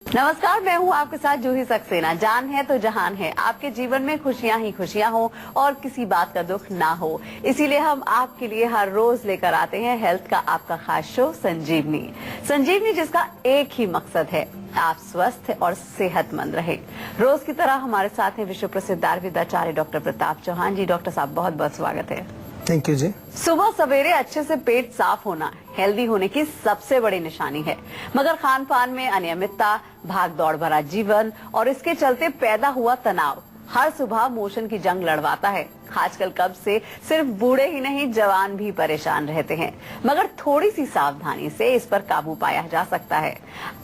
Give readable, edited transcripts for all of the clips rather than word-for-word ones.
नमस्कार, मैं हूँ आपके साथ जूही सक्सेना। जान है तो जहान है। आपके जीवन में खुशियाँ ही खुशियाँ हो और किसी बात का दुख ना हो, इसीलिए हम आपके लिए हर रोज लेकर आते हैं हेल्थ का आपका खास शो संजीवनी। संजीवनी जिसका एक ही मकसद है, आप स्वस्थ और सेहतमंद रहे। रोज की तरह हमारे साथ हैं विश्व प्रसिद्ध आयुर्वेदाचार्य डॉक्टर प्रताप चौहान जी। डॉक्टर साहब, बहुत बहुत स्वागत है। थैंक यू जी। सुबह सवेरे अच्छे से पेट साफ होना हेल्दी होने की सबसे बड़ी निशानी है, मगर खान पान में अनियमितता, भाग दौड़ भरा जीवन और इसके चलते पैदा हुआ तनाव हर सुबह मोशन की जंग लड़वाता है। आजकल कब्ज से सिर्फ बूढ़े ही नहीं, जवान भी परेशान रहते हैं, मगर थोड़ी सी सावधानी से इस पर काबू पाया जा सकता है।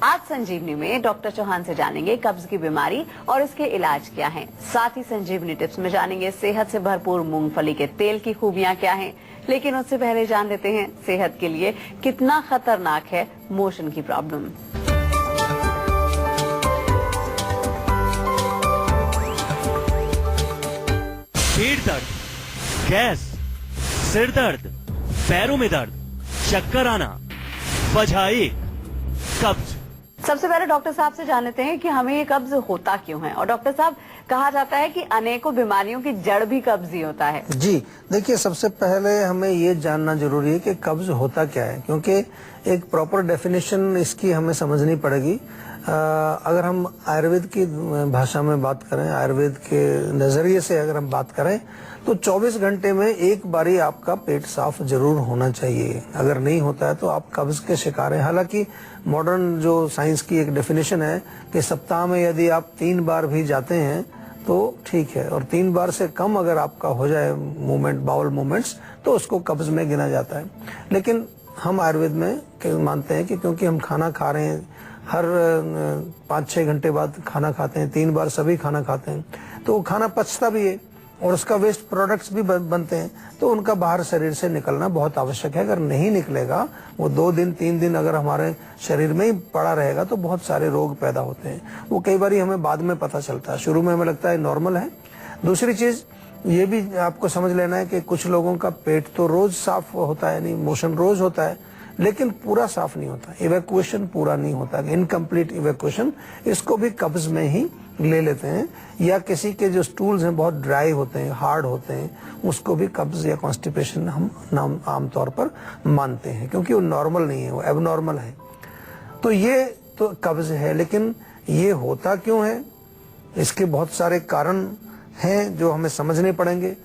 आज संजीवनी में डॉक्टर चौहान से जानेंगे कब्ज की बीमारी और इसके इलाज क्या हैं। साथ ही संजीवनी टिप्स में जानेंगे सेहत से भरपूर मूंगफली के तेल की खूबियां क्या हैं। लेकिन उससे पहले जान लेते हैं सेहत के लिए कितना खतरनाक है मोशन की प्रॉब्लम। पेट दर्द, गैस, सिर दर्द, पैरों में दर्द, चक्कर आना, वजह एक, कब्ज। सबसे पहले डॉक्टर साहब से जान लेते हैं कि हमें ये कब्ज होता क्यों है। और डॉक्टर साहब, कहा जाता है कि अनेकों बीमारियों की जड़ भी कब्ज ही होता है। जी देखिए, सबसे पहले हमें ये जानना जरूरी है कि कब्ज होता क्या है, क्योंकि एक प्रॉपर डेफिनेशन इसकी हमें समझनी पड़ेगी। अगर हम आयुर्वेद की भाषा में बात करें, आयुर्वेद के नजरिए से अगर हम बात करें, तो 24 घंटे में एक बारी आपका पेट साफ जरूर होना चाहिए। अगर नहीं होता है तो आप कब्ज के शिकार हैं। हालांकि मॉडर्न जो साइंस की एक डेफिनेशन है कि सप्ताह में यदि आप 3 बार भी जाते हैं तो ठीक है, और 3 बार से कम अगर आपका हो जाए मूवमेंट, बाउल मूवमेंट्स, तो उसको कब्ज में गिना जाता है। लेकिन हम आयुर्वेद में मानते हैं कि क्योंकि हम खाना खा रहे हैं, हर 5-6 घंटे बाद खाना खाते हैं, 3 बार सभी खाना खाते हैं, तो वो खाना पचता भी है और उसका वेस्ट प्रोडक्ट्स भी बनते हैं, तो उनका बाहर शरीर से निकलना बहुत आवश्यक है। अगर नहीं निकलेगा, वो 2 दिन 3 दिन अगर हमारे शरीर में ही पड़ा रहेगा तो बहुत सारे रोग पैदा होते हैं। वो कई बार हमें बाद में पता चलता है, शुरू में हमें लगता है नॉर्मल है। दूसरी चीज ये भी आपको समझ लेना है कि कुछ लोगों का पेट तो रोज साफ होता है, नहीं मोशन रोज होता है, लेकिन पूरा साफ नहीं होता, इवैक्यूएशन पूरा नहीं होता, इनकम्प्लीट इवैक्यूएशन, इसको भी कब्ज में ही ले लेते हैं। या किसी के जो स्टूल्स हैं बहुत ड्राई होते हैं, हार्ड होते हैं, उसको भी कब्ज या कॉन्स्टिपेशन हम आमतौर पर मानते हैं, क्योंकि वो नॉर्मल नहीं है, वो एबनॉर्मल है। तो ये तो कब्ज है, लेकिन ये होता क्यों है, इसके बहुत सारे कारण हैं जो हमें समझने पड़ेंगे।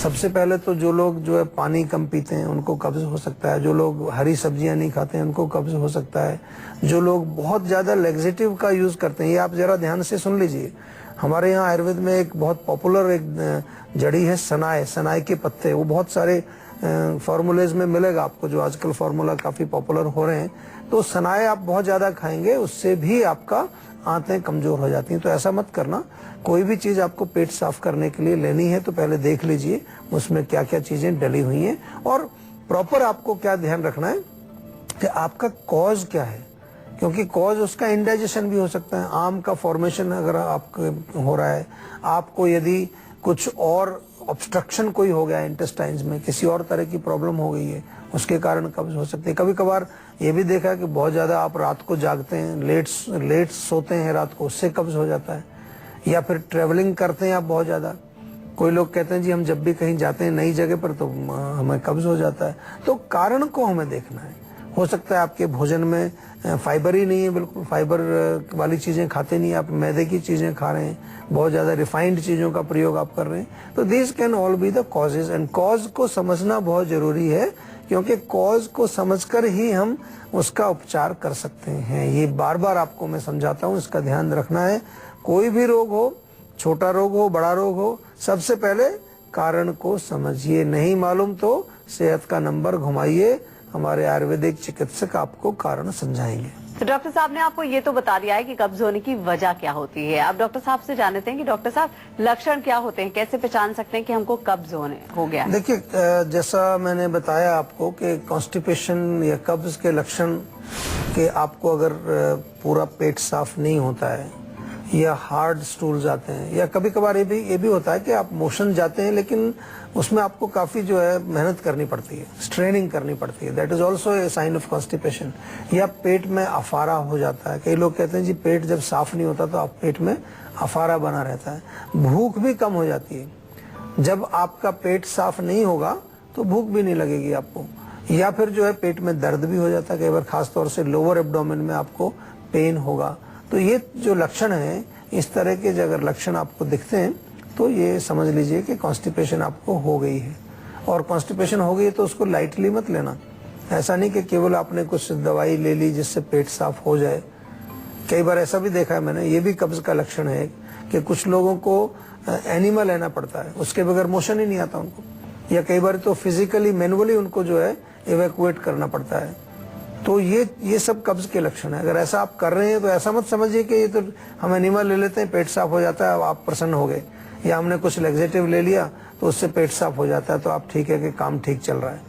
सबसे पहले तो जो लोग जो है पानी कम पीते हैं उनको कब्ज हो सकता है, जो लोग हरी सब्जियां नहीं खाते हैं उनको कब्ज हो सकता है, जो लोग बहुत ज्यादा लेग्जेटिव का यूज करते हैं। ये आप जरा ध्यान से सुन लीजिए। हमारे यहाँ आयुर्वेद में एक बहुत पॉपुलर एक जड़ी है सनाए, सनाए के पत्ते, वो बहुत सारे फॉर्मूलेज में मिलेगा आपको, जो आजकल फॉर्मूला काफी पॉपुलर हो रहे हैं। तो सनाए आप बहुत ज्यादा खाएंगे, उससे भी आपका आंतें कमजोर हो जाती हैं। तो ऐसा मत करना। कोई भी चीज आपको पेट साफ करने के लिए लेनी है तो पहले देख लीजिए उसमें क्या क्या चीजें डली हुई हैं, और प्रॉपर आपको क्या ध्यान रखना है कि आपका कॉज क्या है, क्योंकि कॉज उसका इंडाइजेशन भी हो सकता है। आम का फॉर्मेशन अगर आपको हो रहा है, आपको यदि कुछ और ऑब्स्ट्रक्शन कोई हो गया इंटेस्टाइन्स में, किसी और तरह की प्रॉब्लम हो गई है, उसके कारण कब्ज हो सकती है। कभी कभार ये भी देखा कि बहुत ज्यादा आप रात को जागते हैं, लेट सोते हैं रात को, उससे कब्ज हो जाता है। या फिर ट्रेवलिंग करते हैं आप बहुत ज्यादा, कोई लोग कहते हैं जी हम जब भी कहीं जाते हैं नई जगह पर तो हमें कब्ज हो जाता है। तो कारण को हमें देखना है। हो सकता है आपके भोजन में फाइबर ही नहीं है, बिल्कुल फाइबर वाली चीजें खाते नहीं, आप मैदे की चीजें खा रहे हैं, बहुत ज्यादा रिफाइंड चीजों का प्रयोग आप कर रहे हैं। तो this can all be the causes, and cause को समझना बहुत जरूरी है, क्योंकि कॉज को समझकर ही हम उसका उपचार कर सकते हैं। ये बार बार आपको मैं समझाता हूँ, इसका ध्यान रखना है। कोई भी रोग हो, छोटा रोग हो, बड़ा रोग हो, सबसे पहले कारण को समझिए। नहीं मालूम तो सेहत का नंबर घुमाइए, हमारे आयुर्वेदिक चिकित्सक आपको कारण समझाएंगे। तो डॉक्टर साहब ने आपको ये तो बता दिया है कि कब्ज होने की वजह क्या होती है। आप डॉक्टर साहब से जानते हैं कि डॉक्टर साहब लक्षण क्या होते हैं, कैसे पहचान सकते हैं कि हमको कब्ज हो गया। देखिए, जैसा मैंने बताया आपको कि कॉन्स्टिपेशन या कब्ज के लक्षण के आपको अगर पूरा पेट साफ नहीं होता है, या हार्ड स्टूल्स आते हैं, या कभी कभार ये भी होता है कि आप मोशन जाते हैं लेकिन उसमें आपको काफी जो है मेहनत करनी पड़ती है, स्ट्रेनिंग करनी पड़ती है, that is also a sign of constipation. या पेट में अफारा हो जाता है, कई लोग कहते हैं जी पेट जब साफ नहीं होता तो आप पेट में अफारा बना रहता है। भूख भी कम हो जाती है, जब आपका पेट साफ नहीं होगा तो भूख भी नहीं लगेगी आपको। या फिर जो है पेट में दर्द भी हो जाता है, कई बार खासतौर से लोअर एब्डोमेन में आपको पेन होगा। तो ये जो लक्षण है, इस तरह के अगर लक्षण आपको दिखते हैं तो ये समझ लीजिए कि कॉन्स्टिपेशन आपको हो गई है। और कॉन्स्टिपेशन हो गई है तो उसको लाइटली मत लेना। ऐसा नहीं कि केवल आपने कुछ दवाई ले ली जिससे पेट साफ हो जाए। कई बार ऐसा भी देखा है मैंने, ये भी कब्ज का लक्षण है कि कुछ लोगों को एनिमा लेना पड़ता है, उसके बगैर मोशन ही नहीं आता उनको। या कई बार तो फिजिकली मैनुअली उनको जो है इवैक्यूएट करना पड़ता है। तो ये सब कब्ज के लक्षण है। अगर ऐसा आप कर रहे हैं तो ऐसा मत समझिए कि ये तो हम एनिमा ले लेते हैं पेट साफ हो जाता है आप प्रसन्न हो गए, या हमने कुछ लेग्जेटिव ले लिया तो उससे पेट साफ हो जाता है तो आप ठीक है कि काम ठीक चल रहा है।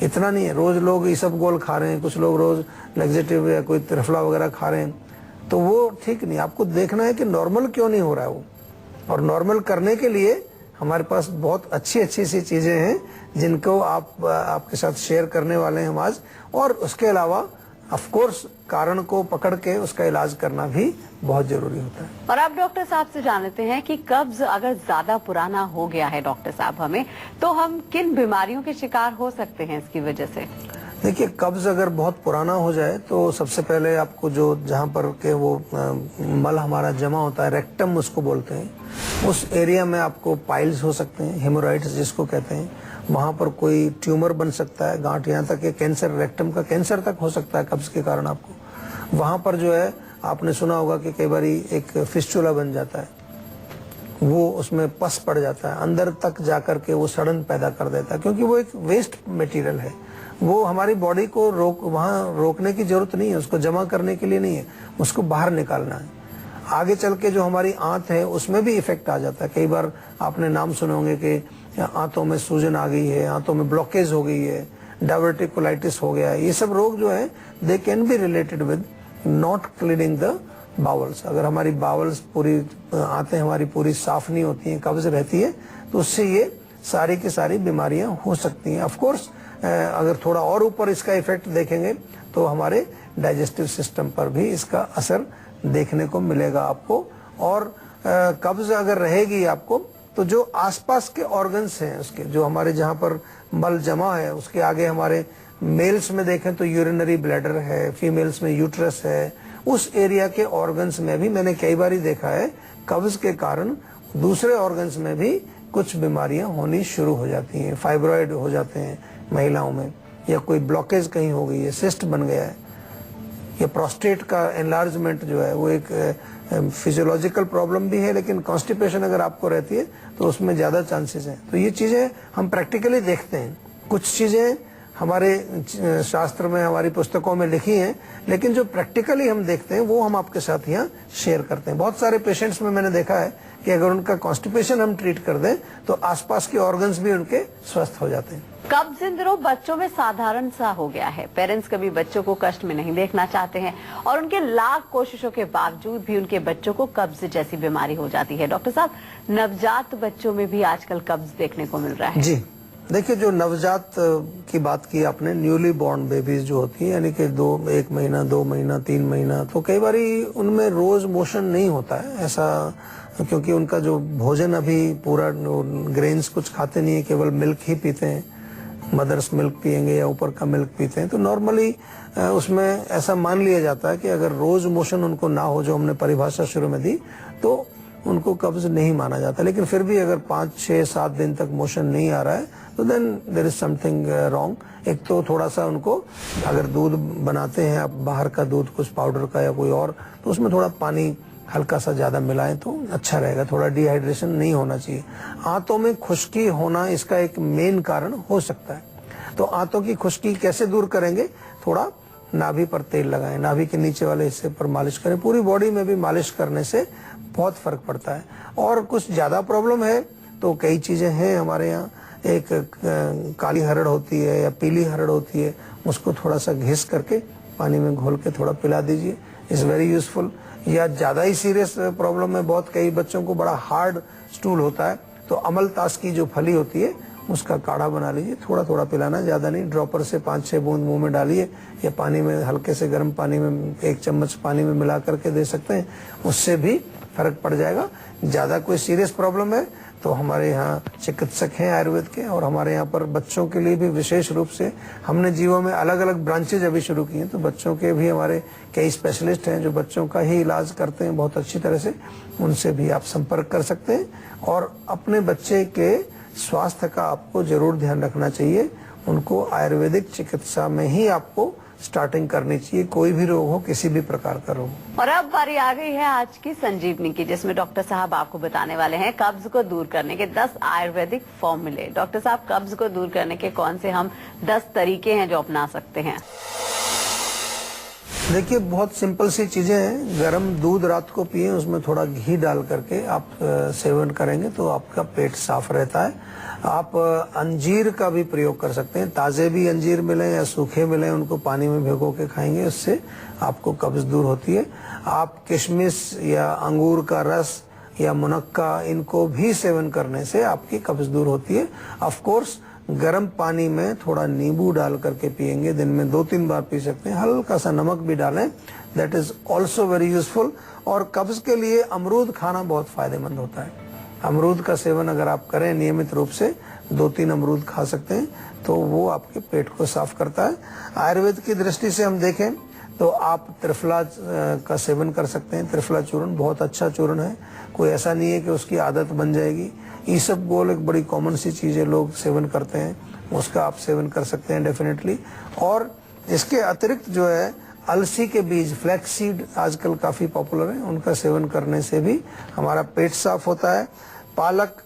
इतना नहीं है। रोज लोग इसबगोल खा रहे हैं, कुछ लोग रोज लेग्जेटिव या कोई त्रिफला वगैरह खा रहे हैं, तो वो ठीक नहीं। आपको देखना है कि नॉर्मल क्यों नहीं हो रहा है वो, और नॉर्मल करने के लिए हमारे पास बहुत अच्छी अच्छी सी चीजें हैं जिनको आपके साथ शेयर करने वाले हैं हम आज। और उसके अलावा ऑफ कोर्स कारण को पकड़ के उसका इलाज करना भी बहुत जरूरी होता है। और आप डॉक्टर साहब से जान लेते हैं कि कब्ज अगर ज्यादा पुराना हो गया है डॉक्टर साहब हमें, तो हम किन बीमारियों के शिकार हो सकते हैं इसकी वजह से? देखिए, कब्ज अगर बहुत पुराना हो जाए तो सबसे पहले आपको जो जहाँ पर के वो मल हमारा जमा होता है, रेक्टम उसको बोलते हैं, उस एरिया में आपको पाइल्स हो सकते हैं, हेमोरॉइड्स जिसको कहते हैं, वहाँ पर कोई ट्यूमर बन सकता है, गांठ, यहाँ तक कि कैंसर, रेक्टम का कैंसर तक हो सकता है कब्ज के कारण आपको। वहाँ पर जो है आपने सुना होगा कि कई बार एक फिस्टुला बन जाता है, वो उसमें पस पड़ जाता है, अंदर तक जाकर के वो सड़न पैदा कर देता है, क्योंकि वो एक वेस्ट मटेरियल है। वो हमारी बॉडी को वहाँ रोकने की जरूरत नहीं है, उसको जमा करने के लिए नहीं है, उसको बाहर निकालना है। आगे चल के जो हमारी आंत है उसमें भी इफेक्ट आ जाता है। कई बार आपने नाम सुने होंगे कि आंतों में सूजन आ गई है, आंतों में ब्लॉकेज हो गई है, डायवर्टिकुलाइटिस हो गया है। ये सब रोग जो है they can be related with not cleaning the bowels. अगर हमारी बावल्स पूरी, आंतें हमारी पूरी साफ नहीं होती हैं, कब्ज रहती है, तो उससे ये सारी की सारी बीमारियां हो सकती हैं। ऑफ कोर्स अगर थोड़ा और ऊपर इसका इफेक्ट देखेंगे तो हमारे डाइजेस्टिव सिस्टम पर भी इसका असर देखने को मिलेगा आपको। और कब्ज अगर रहेगी आपको तो जो आसपास के ऑर्गन्स हैं उसके, जो हमारे जहाँ पर मल जमा है उसके आगे, हमारे मेल्स में देखें तो यूरिनरी ब्लैडर है, फीमेल्स में यूट्रस है, उस एरिया के ऑर्गन्स में भी मैंने कई बार देखा है कब्ज के कारण दूसरे ऑर्गन्स में भी कुछ बीमारियां होनी शुरू हो जाती हैं। फाइब्रॉइड हो जाते हैं महिलाओं में, या कोई ब्लॉकेज कहीं हो गई है, सिस्ट बन गया है, या प्रोस्टेट का एनलार्जमेंट जो है वो एक फिजियोलॉजिकल प्रॉब्लम भी है, लेकिन कॉन्स्टिपेशन अगर आपको रहती है तो उसमें ज्यादा चांसेस हैं। तो ये चीजें हम प्रैक्टिकली देखते हैं। कुछ चीजें हमारे शास्त्र में, हमारी पुस्तकों में लिखी हैं, लेकिन जो प्रैक्टिकली हम देखते हैं वो हम आपके साथ यहाँ शेयर करते हैं। बहुत सारे पेशेंट्स में मैंने देखा है कि अगर उनका कॉन्स्टिपेशन हम ट्रीट कर दें तो आसपास के ऑर्गन्स भी उनके स्वस्थ हो जाते हैं। कब्ज इन दिनों बच्चों में साधारण सा हो गया है। पेरेंट्स कभी बच्चों को कष्ट में नहीं देखना चाहते हैं, और उनके लाख कोशिशों के बावजूद भी उनके बच्चों को कब्ज जैसी बीमारी हो जाती है। डॉक्टर साहब, नवजात बच्चों में भी आजकल कब्ज देखने को मिल रहा है। जी देखिए, जो नवजात की बात की आपने, न्यूली बॉर्न बेबीज जो होती है, यानी कि 1 महीना, 2 महीना, 3 महीना, तो कई बार उनमें रोज मोशन नहीं होता है ऐसा, क्योंकि उनका जो भोजन अभी पूरा, ग्रेन्स कुछ खाते नहीं है, केवल मिल्क ही पीते हैं, मदर्स मिल्क पियेंगे या ऊपर का मिल्क पीते हैं। तो नॉर्मली उसमें ऐसा मान लिया जाता है कि अगर रोज मोशन उनको ना हो, जो हमने परिभाषा शुरू में दी, तो उनको कब्ज नहीं माना जाता। लेकिन फिर भी अगर 5, 6, 7 दिन तक मोशन नहीं आ रहा है तो then there is something wrong. एक तो थोड़ा सा उनको, अगर दूध बनाते हैं आप बाहर का दूध, कुछ पाउडर का या कोई और, तो उसमें थोड़ा पानी हल्का सा ज्यादा मिलाएं तो अच्छा रहेगा। थोड़ा डिहाइड्रेशन नहीं होना चाहिए। आंतों में खुश्की होना इसका एक मेन कारण हो सकता है। तो आंतों की खुश्की कैसे दूर करेंगे? थोड़ा नाभि पर तेल लगाएं, नाभि के नीचे वाले हिस्से पर मालिश करें। पूरी बॉडी में भी मालिश करने से बहुत फर्क पड़ता है। और कुछ ज्यादा प्रॉब्लम है तो कई चीजें हैं हमारे यहाँ। एक काली हरड़ होती है या पीली हरड़ होती है, उसको थोड़ा सा घिस करके पानी में घोल के थोड़ा पिला दीजिए, इज वेरी यूजफुल। या ज्यादा ही सीरियस प्रॉब्लम है, बहुत कई बच्चों को बड़ा हार्ड स्टूल होता है, तो अमलतास की जो फली होती है उसका काढ़ा बना लीजिए, थोड़ा थोड़ा पिलाना, ज्यादा नहीं, ड्रॉपर से 5-6 बूंद मुंह में डालिए या पानी में हल्के से गर्म पानी में 1 चम्मच पानी में मिला करके दे सकते हैं, उससे भी फर्क पड़ जाएगा। ज्यादा कोई सीरियस प्रॉब्लम है तो हमारे यहाँ चिकित्सक हैं आयुर्वेद के, और हमारे यहाँ पर बच्चों के लिए भी विशेष रूप से हमने जीवों में अलग अलग ब्रांचेज अभी शुरू की हैं, तो बच्चों के भी हमारे कई स्पेशलिस्ट हैं जो बच्चों का ही इलाज करते हैं बहुत अच्छी तरह से, उनसे भी आप संपर्क कर सकते हैं। और अपने बच्चे के स्वास्थ्य का आपको जरूर ध्यान रखना चाहिए, उनको आयुर्वेदिक चिकित्सा में ही आपको स्टार्टिंग करनी चाहिए, कोई भी रोग हो, किसी भी प्रकार का रोग। और अब बारी आ गई है आज की संजीवनी की, जिसमें डॉक्टर साहब आपको बताने वाले हैं कब्ज को दूर करने के 10 आयुर्वेदिक फॉर्मूले। डॉक्टर साहब, कब्ज को दूर करने के कौन से हम 10 तरीके हैं जो अपना सकते हैं? देखिए, बहुत सिंपल सी चीजें हैं। गर्म दूध रात को पिए, उसमें थोड़ा घी डाल करके आप सेवन करेंगे तो आपका पेट साफ रहता है। आप अंजीर का भी प्रयोग कर सकते हैं, ताजे भी अंजीर मिले या सूखे मिले, उनको पानी में भिगो के खाएंगे, उससे आपको कब्ज दूर होती है। आप किशमिश या अंगूर का रस या मुनक्का, इनको भी सेवन करने से आपकी कब्ज दूर होती है। ऑफ कोर्स गर्म पानी में थोड़ा नींबू डाल करके पिएंगे, दिन में 2-3 बार पी सकते हैं, हल्का सा नमक भी डालें, that is also very useful. और कब्ज के लिए अमरूद खाना बहुत फायदेमंद होता है। अमरूद का सेवन अगर आप करें नियमित रूप से, 2-3 अमरूद खा सकते हैं, तो वो आपके पेट को साफ करता है। आयुर्वेद की दृष्टि से हम देखें तो आप त्रिफला का सेवन कर सकते हैं। त्रिफला चूर्ण बहुत अच्छा चूर्ण है, कोई ऐसा नहीं है कि उसकी आदत बन जाएगी। ईसबगोल एक बड़ी कॉमन सी चीज है, लोग सेवन करते हैं, उसका आप सेवन कर सकते हैं डेफिनेटली। और इसके अतिरिक्त जो है अलसी के बीज, फ्लैक्स सीड आजकल काफी पॉपुलर है, उनका सेवन करने से भी हमारा पेट साफ होता है। पालक,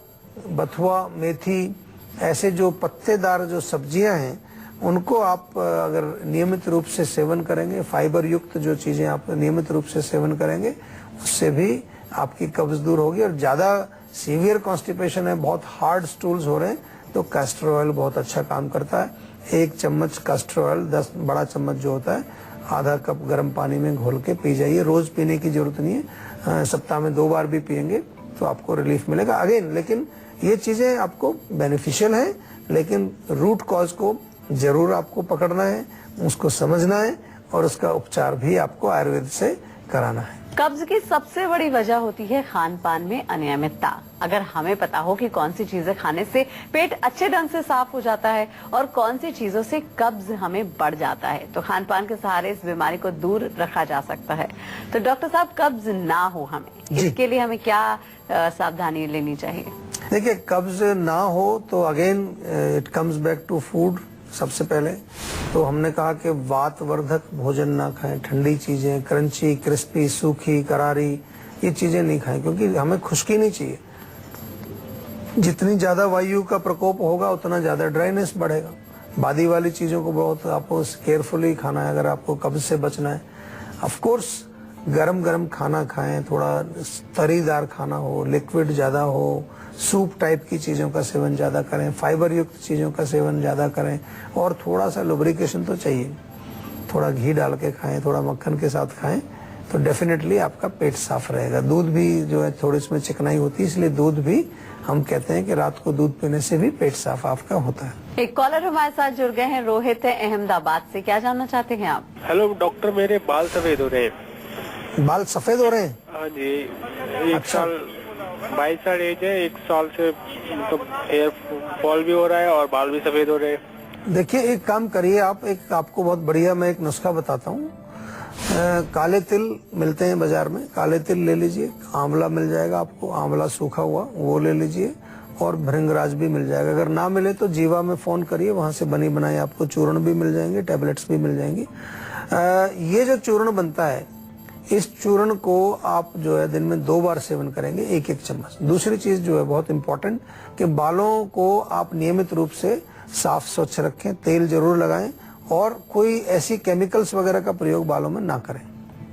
बथुआ, मेथी, ऐसे जो पत्तेदार जो सब्जियां हैं, उनको आप अगर नियमित रूप से सेवन करेंगे, फाइबर युक्त जो चीजें आप नियमित रूप से सेवन करेंगे, उससे भी आपकी कब्ज दूर होगी। और ज्यादा सीवियर कॉन्स्टिपेशन है, बहुत हार्ड स्टूल्स हो रहे हैं, तो कैस्टर ऑयल बहुत अच्छा काम करता है। 1 चम्मच कैस्टर ऑयल, 10 बड़ा चम्मच जो होता है, आधा कप गर्म पानी में घोल के पी जाइए। रोज पीने की जरूरत नहीं है, सप्ताह में 2 बार भी पिएंगे तो आपको रिलीफ मिलेगा। अगेन लेकिन ये चीजें आपको बेनिफिशियल हैं, लेकिन रूट कॉज को जरूर आपको पकड़ना है, उसको समझना है, और उसका उपचार भी आपको आयुर्वेद से कराना है। कब्ज की सबसे बड़ी वजह होती है खान पान में अनियमितता। अगर हमें पता हो कि कौन सी चीजें खाने से पेट अच्छे ढंग से साफ हो जाता है और कौन सी चीजों से कब्ज हमें बढ़ जाता है, तो खान पान के सहारे इस बीमारी को दूर रखा जा सकता है। तो डॉक्टर साहब, कब्ज ना हो हमें, इसके लिए हमें क्या सावधानी लेनी चाहिए? देखिए, कब्ज ना हो तो again it comes back to food. सबसे पहले तो हमने कहा कि वातवर्धक भोजन ना खाएं, ठंडी चीजें, क्रंची, क्रिस्पी, सूखी, करारी, ये चीजें नहीं खाएं, क्योंकि हमें खुश्की नहीं चाहिए। जितनी ज्यादा वायु का प्रकोप होगा उतना ज्यादा ड्राइनेस बढ़ेगा। बादी वाली चीजों को बहुत आपको केयरफुली खाना है अगर आपको कब्ज से बचना है। ऑफ कोर्स गरम गरम खाना खाएं, थोड़ा तरीदार खाना हो, लिक्विड ज्यादा हो, सूप टाइप की चीजों का सेवन ज्यादा करें, फाइबर युक्त चीजों का सेवन ज्यादा करें, और थोड़ा सा लुब्रिकेशन तो चाहिए। थोड़ा घी डाल के खाएं, थोड़ा मक्खन के साथ खाएं, तो डेफिनेटली आपका पेट साफ रहेगा। दूध भी जो है थोड़ी इसमें चिकनाई होती है, इसलिए दूध भी हम कहते हैं कि रात को दूध पीने से भी पेट साफ आपका होता है। एक कॉलर हमारे साथ जुड़ गए हैं, रोहित है अहमदाबाद से। क्या जानना चाहते हैं आप? हेलो डॉक्टर, मेरे बाल सफेद हो रहे हैं। बाल सफेद हो रहे हैं? हाँ जी, 1 साल 22 साल एज है, 1 साल से मतलब हेयर फॉल भी हो रहा है और बाल भी सफेद हो रहे हैं। देखिए, एक काम करिए आप, एक आपको बहुत बढ़िया मैं एक नुस्खा बताता हूँ। काले तिल मिलते हैं बाजार में, काले तिल ले लीजिए। आंवला मिल जाएगा आपको, आंवला सूखा हुआ, वो ले लीजिए। और भृंगराज भी मिल जाएगा। अगर ना मिले तो जीवा में फोन करिए, वहां से बनी बनाई आपको चूर्ण भी मिल जाएंगे, टैबलेट्स भी मिल जाएंगी। ये जो चूर्ण बनता है, इस चूर्ण को आप जो है दिन में 2 बार सेवन करेंगे, 1-1 चम्मच। दूसरी चीज जो है बहुत इंपॉर्टेंट, कि बालों को आप नियमित रूप से साफ स्वच्छ रखें, तेल जरूर लगाएं, और कोई ऐसी केमिकल्स वगैरह का प्रयोग बालों में ना करें।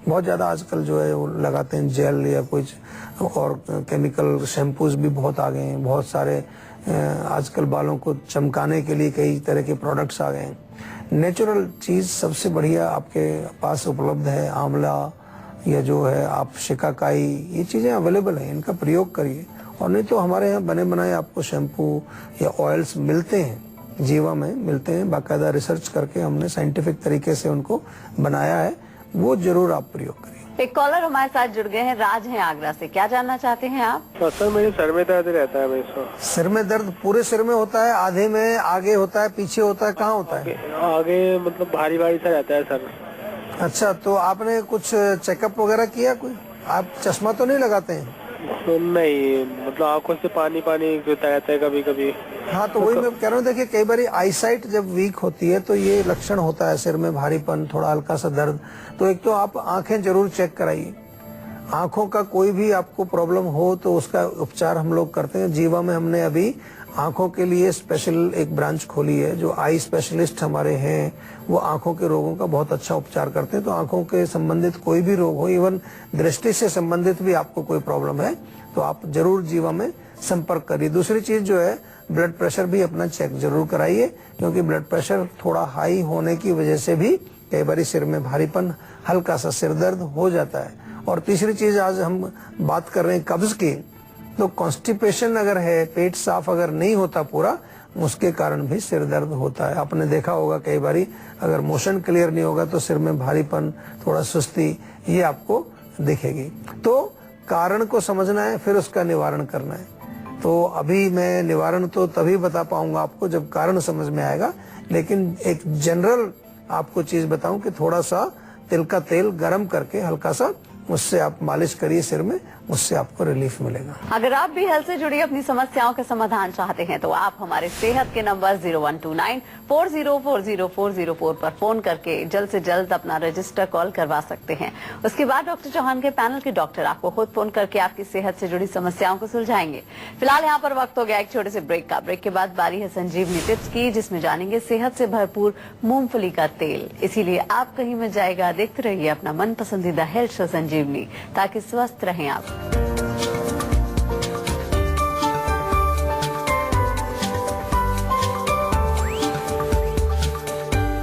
बहुत ज्यादा आजकल जो है वो लगाते हैं जेल या कुछ, और केमिकल शैम्पूज भी बहुत आ गए हैं। बहुत सारे आजकल बालों को चमकाने के लिए कई तरह के प्रोडक्ट्स आ गए हैं। नेचुरल चीज सबसे बढ़िया आपके पास उपलब्ध है, आंवला या जो है आप शिकाकाई, ये चीजें अवेलेबल हैं, इनका प्रयोग करिए। और नहीं तो हमारे यहाँ बने बनाए आपको शैम्पू या ऑयल्स मिलते हैं, जीवा में मिलते हैं, बाकायदा रिसर्च करके हमने साइंटिफिक तरीके से उनको बनाया है, वो जरूर आप प्रयोग करिए। एक कॉलर हमारे साथ जुड़ गए हैं, राज हैं आगरा से। क्या जानना चाहते हैं आप? सर मेरे सर में दर्द रहता है हमेशा। सिर में दर्द पूरे सिर में होता है, आधे में, आगे होता है, पीछे होता है, कहाँ होता है? आगे मतलब भारी भारी सा रहता है सर। अच्छा, तो आपने कुछ चेकअप वगैरह किया कोई? आप चश्मा तो नहीं लगाते हैं? नहीं, मतलब आंखों से पानी पानी गिरता रहता है कभी कभी। हाँ, तो वही मैं कह रहा हूँ, देखिए कई बार आईसाइट जब वीक होती है तो ये लक्षण होता है, सिर में भारीपन, थोड़ा हल्का सा दर्द। तो एक तो आप आंखें जरूर चेक कराइए। आंखों का कोई भी आपको प्रॉब्लम हो तो उसका उपचार हम लोग करते हैं। जीवा में हमने अभी आंखों के लिए स्पेशल एक ब्रांच खोली है, जो आई स्पेशलिस्ट हमारे हैं, वो आंखों के रोगों का बहुत अच्छा उपचार करते हैं। तो आंखों के संबंधित कोई भी रोग हो, इवन दृष्टि से संबंधित भी आपको कोई प्रॉब्लम है तो आप जरूर जीवा में संपर्क करिए। दूसरी चीज जो है, ब्लड प्रेशर भी अपना चेक जरूर कराइए, क्योंकि ब्लड प्रेशर थोड़ा हाई होने की वजह से भी कई बार सिर में भारीपन, हल्का सा सिर दर्द हो जाता है। और तीसरी चीज, आज हम बात कर रहे हैं कब्ज की, तो कॉन्स्टिपेशन अगर है, पेट साफ अगर नहीं होता पूरा, उसके कारण भी सिर दर्द होता है। आपने देखा होगा कई बारी, अगर मोशन क्लियर नहीं होगा तो सिर में भारीपन, थोड़ा सुस्ती, ये आपको दिखेगी। तो कारण को समझना है, फिर उसका निवारण करना है। तो अभी मैं निवारण तो तभी बता पाऊंगा आपको जब कारण समझ में आएगा, लेकिन एक जनरल आपको चीज बताऊं कि थोड़ा सा तिल का तेल गर्म करके हल्का सा उससे आप मालिश करिए सिर में, उससे आपको रिलीफ मिलेगा। अगर आप भी हेल्थ से जुड़ी अपनी समस्याओं के समाधान चाहते हैं तो आप हमारे सेहत के नंबर 0129404040 पर फोन करके जल्द से जल्द अपना रजिस्टर कॉल करवा सकते हैं। उसके बाद डॉक्टर चौहान के पैनल के डॉक्टर आपको खुद फोन करके आपकी सेहत से जुड़ी समस्याओं को सुलझाएंगे। फिलहाल यहाँ पर वक्त हो गया एक छोटे से ब्रेक का। ब्रेक के बाद बारी है संजीवनी टिप्स की, जिसमें जानेंगे सेहत से भरपूर मूंगफली का तेल। इसीलिए आप कहीं में जाएगा, देखते रहिए अपना मन पसंदीदा हेल्थ शो संजीवनी, ताकि स्वस्थ रहें आप।